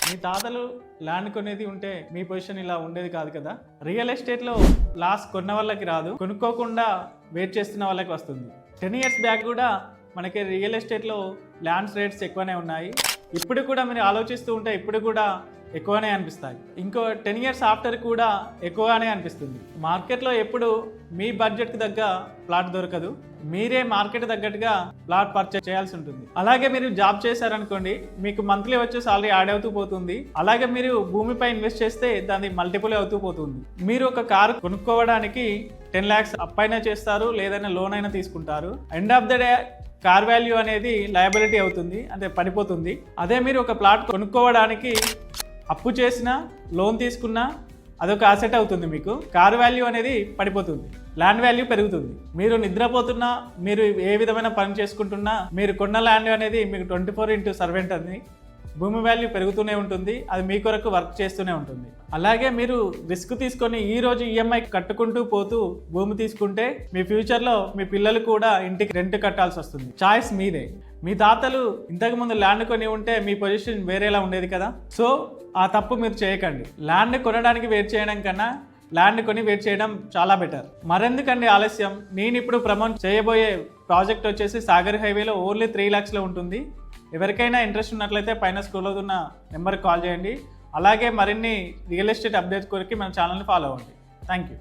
మీ తాతలు ల్యాండ్ కొనేది ఉంటే మీ పొజిషన్ ఇలా ఉండేది కాదు కదా. రియల్ ఎస్టేట్లో లాస్ కొన్న వాళ్ళకి రాదు, కొనుక్కోకుండా వెయిట్ చేస్తున్న వాళ్ళకి వస్తుంది. 10 years బ్యాక్ కూడా మనకి రియల్ ఎస్టేట్లో ల్యాండ్స్ రేట్స్ ఎక్కువనే ఉన్నాయి. ఇప్పుడు కూడా మీరు ఆలోచిస్తూ ఉంటే ఇప్పుడు కూడా ఎక్కువనే అనిపిస్తాయి. ఇంకో 10 years ఆఫ్టర్ కూడా ఎక్కువగానే అనిపిస్తుంది. మార్కెట్లో ఎప్పుడు మీ బడ్జెట్కి తగ్గ ప్లాట్ దొరకదు, మీరే మార్కెట్ తగ్గట్టుగా ప్లాట్ పర్చేస్ చేయాల్సి ఉంటుంది. అలాగే మీరు జాబ్ చేశారనుకోండి, మీకు మంత్లీ వచ్చే సాలరీ యాడ్ అవుతూ పోతుంది. అలాగే మీరు భూమిపై ఇన్వెస్ట్ చేస్తే దాన్ని మల్టిపుల్ అవుతూ పోతుంది. మీరు ఒక కారు కొనుక్కోవడానికి 10 lakhs అప్పైనా చేస్తారు, లేదైనా లోన్ అయినా తీసుకుంటారు. End of the day car value అనేది లయబిలిటీ అవుతుంది, అంటే పడిపోతుంది. అదే మీరు ఒక ప్లాట్ కొనుక్కోవడానికి అప్పు చేసినా లోన్ తీసుకున్నా అదొక అసెట్ అవుతుంది. మీకు కార్ వాల్యూ అనేది పడిపోతుంది, ల్యాండ్ వాల్యూ పెరుగుతుంది. మీరు నిద్రపోతున్నా, మీరు ఏ విధమైన పని చేసుకుంటున్నా, మీరు కొన్న ల్యాండ్ అనేది మీకు 24/7 అని భూమి వాల్యూ పెరుగుతూనే ఉంటుంది. అది మీ కొరకు వర్క్ చేస్తూనే ఉంటుంది. అలాగే మీరు రిస్క్ తీసుకొని ఈ రోజు ఈఎంఐ కట్టుకుంటూ పోతూ భూమి తీసుకుంటే మీ ఫ్యూచర్లో మీ పిల్లలు కూడా ఇంటికి రెంట్ కట్టాల్సి వస్తుంది. చాయిస్ మీదే. మీ తాతలు ఇంతకుముందు ల్యాండ్ కొని ఉంటే మీ పొజిషన్ వేరేలా ఉండేది కదా. సో ఆ తప్పు మీరు చేయకండి. ల్యాండ్ కొనడానికి వెయిట్ చేయడం కన్నా ల్యాండ్ కొని వెయిట్ చేయడం చాలా బెటర్. మరెందుకండి ఆలస్యం? నేను ఇప్పుడు ప్రమోట్ చేయబోయే ప్రాజెక్ట్ వచ్చేసి సాగర్ హైవేలో ఓన్లీ 3 lakhsలో ఉంటుంది. ఎవరికైనా ఇంట్రెస్ట్ ఉన్నట్లయితే పైన స్క్రోల్ అవుతున్న నెంబర్కి కాల్ చేయండి. అలాగే మరిన్ని రియల్ ఎస్టేట్ అప్డేట్స్ కొరకు మన ఛానల్ని ఫాలో అవ్వండి. Thank you.